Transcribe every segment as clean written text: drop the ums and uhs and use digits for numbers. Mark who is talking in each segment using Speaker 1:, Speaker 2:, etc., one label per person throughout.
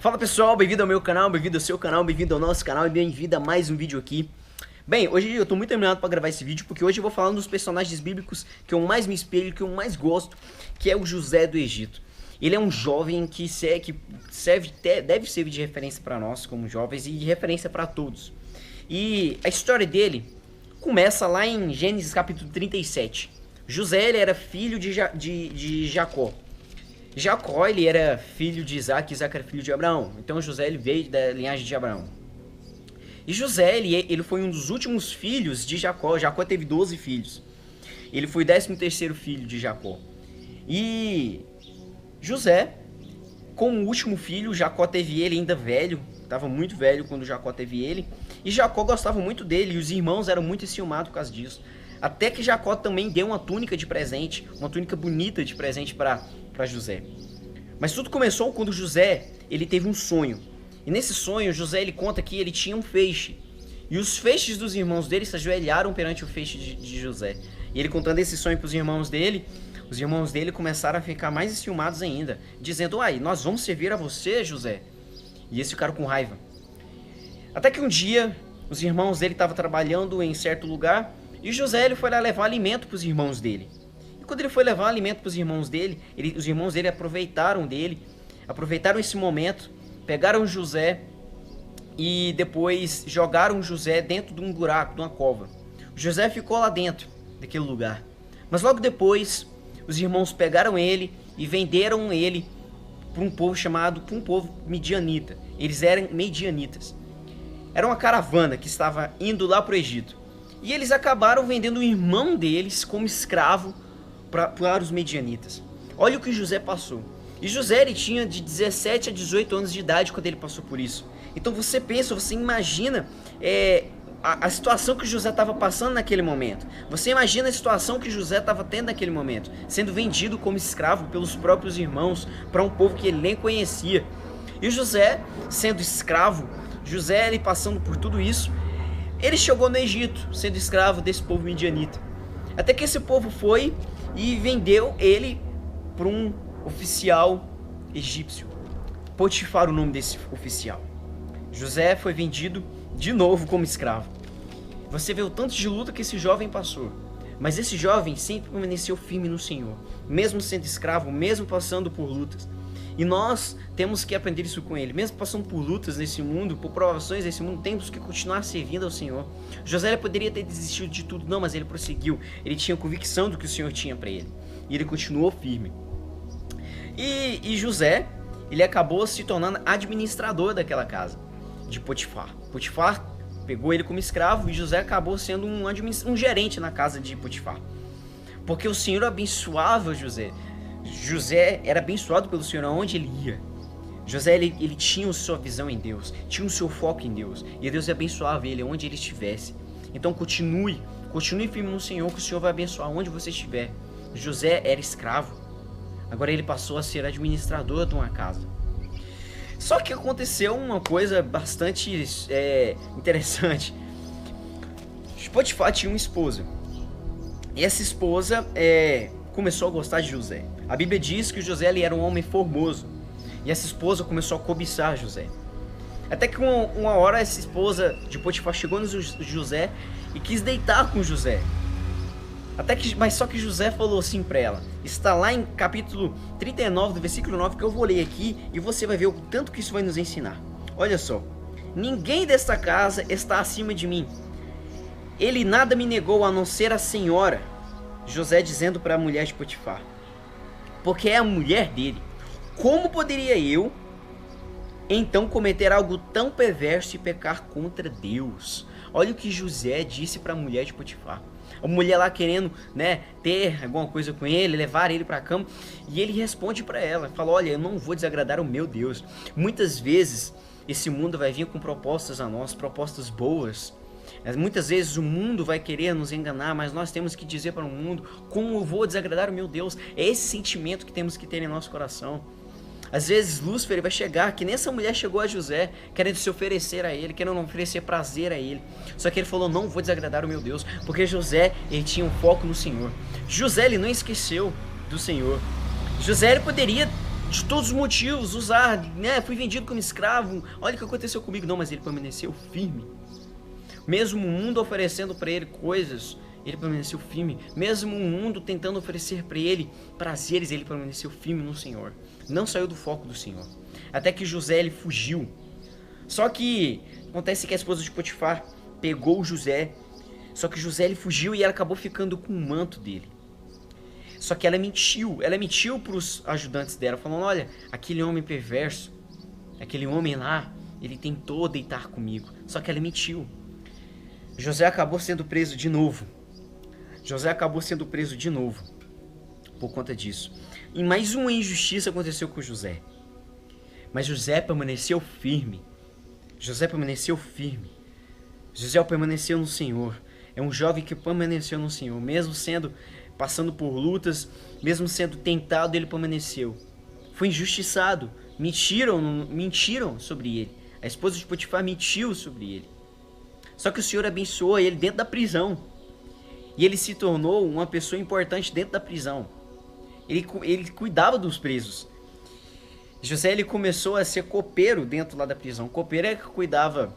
Speaker 1: Fala pessoal, bem-vindo ao meu canal, bem-vindo ao seu canal, bem-vindo ao nosso canal e bem-vindo a mais um vídeo aqui. Bem, hoje eu tô muito animado pra gravar esse vídeo porque hoje eu vou falar um dos personagens bíblicos que eu mais me espelho, que eu mais gosto, que é o José do Egito. Ele é um jovem que deve servir de referência pra nós como jovens e de referência pra todos. E a história dele começa lá em Gênesis capítulo 37. José, ele era filho de Jacó. Jacó, ele era filho de Isaac, Isaac era filho de Abraão. Então José, ele veio da linhagem de Abraão. E José, ele foi um dos últimos filhos de Jacó. Jacó teve 12 filhos. Ele foi o 13º filho de Jacó. E José, como o último filho, Jacó teve ele ainda velho. Estava muito velho quando Jacó teve ele. E Jacó gostava muito dele. E os irmãos eram muito enciumados por causa disso. Até que Jacó também deu uma túnica de presente. Uma túnica bonita de presente para José. Mas tudo começou quando José, ele teve um sonho. E nesse sonho, José, ele conta que ele tinha um feixe. E os feixes dos irmãos dele se ajoelharam perante o feixe de José. E ele contando esse sonho para os irmãos dele começaram a ficar mais enciumados ainda, dizendo: "Uai, nós vamos servir a você, José." E eles ficaram com raiva. Até que um dia, os irmãos dele estavam trabalhando em certo lugar, e José, ele foi lá levar alimento para os irmãos dele. Quando ele foi levar alimento para os irmãos dele, os irmãos dele aproveitaram esse momento, pegaram José e depois jogaram José dentro de um buraco, de uma cova. José ficou lá dentro daquele lugar. Mas logo depois, os irmãos pegaram ele e venderam ele para um povo midianita. Eles eram medianitas. Era uma caravana que estava indo lá para o Egito. E eles acabaram vendendo o irmão deles como escravo para os medianitas. Olha o que José passou. E José, ele tinha de 17 a 18 anos de idade quando ele passou por isso. Então você imagina a situação que José estava passando naquele momento. Você imagina a situação que José estava tendo naquele momento, sendo vendido como escravo pelos próprios irmãos para um povo que ele nem conhecia. E José, sendo escravo, José, ele passando por tudo isso, ele chegou no Egito, sendo escravo desse povo midianita. Até que esse povo foi e vendeu ele para um oficial egípcio. Potifar, o nome desse oficial. José foi vendido de novo como escravo. Você vê o tanto de luta que esse jovem passou. Mas esse jovem sempre permaneceu firme no Senhor, mesmo sendo escravo, mesmo passando por lutas. E nós temos que aprender isso com ele. Mesmo passando por lutas nesse mundo, por provações nesse mundo, temos que continuar servindo ao Senhor. José poderia ter desistido de tudo, não, mas ele prosseguiu. Ele tinha convicção do que o Senhor tinha para ele. E ele continuou firme. E José, ele acabou se tornando administrador daquela casa de Potifar. Potifar pegou ele como escravo e José acabou sendo um gerente na casa de Potifar. Porque o Senhor abençoava José. José era abençoado pelo Senhor aonde ele ia. José, ele tinha a sua visão em Deus, tinha o seu foco em Deus, e Deus abençoava ele onde ele estivesse. Então continue firme no Senhor, que o Senhor vai abençoar onde você estiver. José era escravo, agora ele passou a ser administrador de uma casa. Só que aconteceu uma coisa bastante interessante. Potifar tinha uma esposa, e essa esposa começou a gostar de José. A Bíblia diz que José, ele era um homem formoso. E essa esposa começou a cobiçar José. Até que uma hora essa esposa de Potifar chegou no José e quis deitar com José. Mas só que José falou assim para ela. Está lá em capítulo 39, do versículo 9, que eu vou ler aqui. E você vai ver o tanto que isso vai nos ensinar. Olha só. Ninguém desta casa está acima de mim. Ele nada me negou a não ser a senhora. José dizendo para a mulher de Potifar. Porque é a mulher dele. Como poderia eu, então, cometer algo tão perverso e pecar contra Deus? Olha o que José disse para a mulher de Potifar. A mulher lá querendo, ter alguma coisa com ele, levar ele para a cama. E ele responde para ela, fala: olha, eu não vou desagradar o meu Deus. Muitas vezes, esse mundo vai vir com propostas a nós, propostas boas. Muitas vezes o mundo vai querer nos enganar, mas nós temos que dizer para o mundo: como eu vou desagradar o meu Deus? É esse sentimento que temos que ter em nosso coração. Às vezes Lúcifer vai chegar, que nem essa mulher chegou a José, querendo se oferecer a ele, querendo oferecer prazer a ele. Só que ele falou: não vou desagradar o meu Deus, porque José, ele tinha um foco no Senhor. José, ele não esqueceu do Senhor. José, ele poderia de todos os motivos, usar, né? Fui vendido como escravo, olha o que aconteceu comigo. Não, mas ele permaneceu firme. Mesmo o mundo oferecendo para ele coisas, ele permaneceu firme. Mesmo o mundo tentando oferecer para ele prazeres, ele permaneceu firme no Senhor. Não saiu do foco do Senhor. Até que José, ele fugiu. Só que acontece que a esposa de Potifar pegou o José. Só que José, ele fugiu e ela acabou ficando com o manto dele. Só que ela mentiu para os ajudantes dela, falando, olha, aquele homem perverso, aquele homem lá, ele tentou deitar comigo. Só que ela mentiu. José acabou sendo preso de novo. Por conta disso. E mais uma injustiça aconteceu com José. Mas José permaneceu firme. José permaneceu no Senhor. É um jovem que permaneceu no Senhor. Mesmo passando por lutas, mesmo sendo tentado, ele permaneceu. Foi injustiçado. Mentiram sobre ele. A esposa de Potifar mentiu sobre ele. Só que o Senhor abençoou ele dentro da prisão. E ele se tornou uma pessoa importante dentro da prisão. Ele cuidava dos presos. José, ele começou a ser copeiro dentro lá da prisão. Copeiro é que cuidava,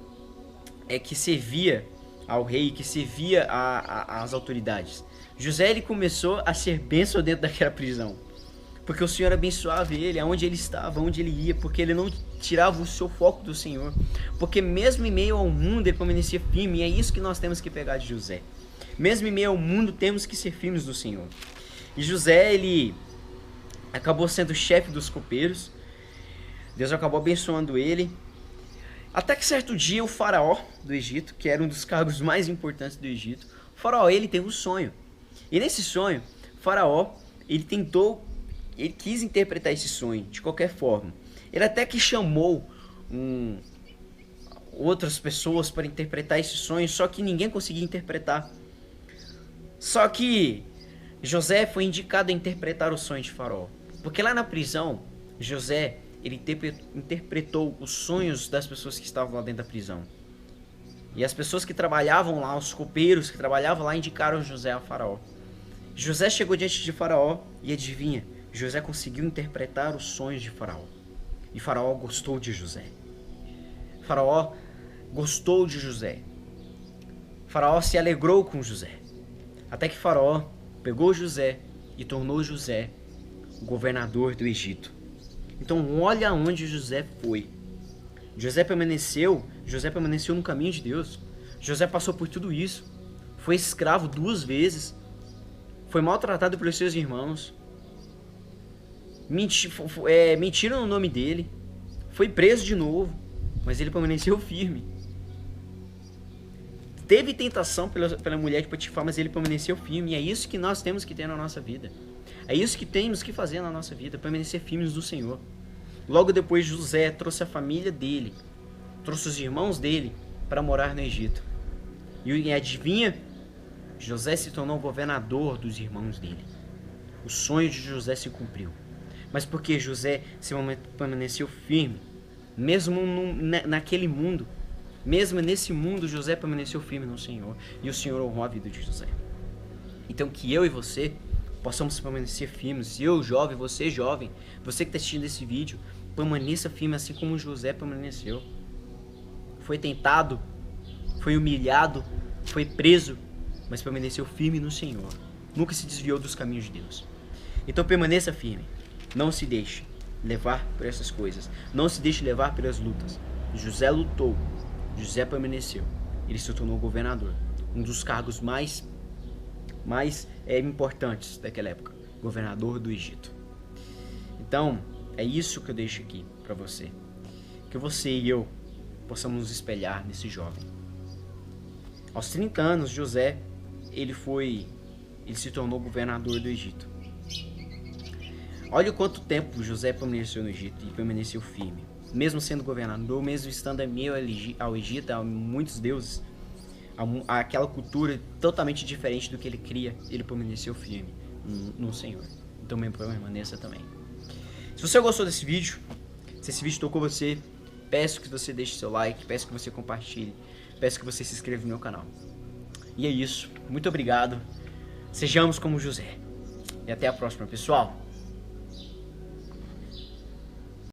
Speaker 1: que servia ao rei, que servia às autoridades. José, ele começou a ser bênção dentro daquela prisão. Porque o Senhor abençoava ele, aonde ele estava, aonde ele ia, porque ele não tirava o seu foco do Senhor. Porque mesmo em meio ao mundo, ele permanecia firme, e é isso que nós temos que pegar de José. Mesmo em meio ao mundo, temos que ser firmes do Senhor. E José, ele acabou sendo chefe dos copeiros. Deus acabou abençoando ele. Até que certo dia, o faraó do Egito, que era um dos cargos mais importantes do Egito, o faraó, ele teve um sonho. E nesse sonho, o faraó, ele quis interpretar esse sonho de qualquer forma. Ele até que chamou outras pessoas para interpretar esse sonho, só que ninguém conseguia interpretar. Só que José foi indicado a interpretar o sonho de faraó. Porque lá na prisão, José, ele interpretou os sonhos das pessoas que estavam lá dentro da prisão. E as pessoas que trabalhavam lá, os copeiros que trabalhavam lá, indicaram José a faraó. José chegou diante de faraó e adivinha, José conseguiu interpretar os sonhos de faraó. E faraó gostou de José. Faraó gostou de José. Faraó se alegrou com José. Até que faraó pegou José e tornou José o governador do Egito. Então olha onde José foi. José permaneceu no caminho de Deus. José passou por tudo isso. Foi escravo 2 vezes. Foi maltratado pelos seus irmãos. Mentiram no nome dele. Foi preso de novo. Mas ele permaneceu firme. Teve tentação pela mulher de Potifar, mas ele permaneceu firme. E é isso que nós temos que ter na nossa vida. É isso que temos que fazer na nossa vida. Permanecer firmes no Senhor. Logo depois, José trouxe a família dele. Trouxe os irmãos dele para morar no Egito. E adivinha? José se tornou governador dos irmãos dele. O sonho de José se cumpriu. Mas porque José permaneceu firme, mesmo naquele mundo, mesmo nesse mundo, José permaneceu firme no Senhor. E o Senhor honrou a vida de José. Então que eu e você possamos permanecer firmes. Eu, jovem, você, jovem, você que está assistindo esse vídeo, permaneça firme assim como José permaneceu. Foi tentado, foi humilhado, foi preso, mas permaneceu firme no Senhor. Nunca se desviou dos caminhos de Deus. Então permaneça firme. Não se deixe levar por essas coisas. Não se deixe levar pelas lutas. José lutou. José permaneceu. Ele se tornou governador. Um dos cargos mais importantes daquela época. Governador do Egito. Então, é isso que eu deixo aqui para você. Que você e eu possamos nos espelhar nesse jovem. Aos 30 anos, José, ele se tornou governador do Egito. Olha o quanto tempo José permaneceu no Egito e permaneceu firme. Mesmo sendo governador, mesmo estando em meio ao Egito, a muitos deuses, aquela cultura totalmente diferente do que ele cria, ele permaneceu firme no Senhor. Então permaneça também. Se você gostou desse vídeo, se esse vídeo tocou você, peço que você deixe seu like, peço que você compartilhe, peço que você se inscreva no meu canal. E é isso. Muito obrigado. Sejamos como José. E até a próxima, pessoal.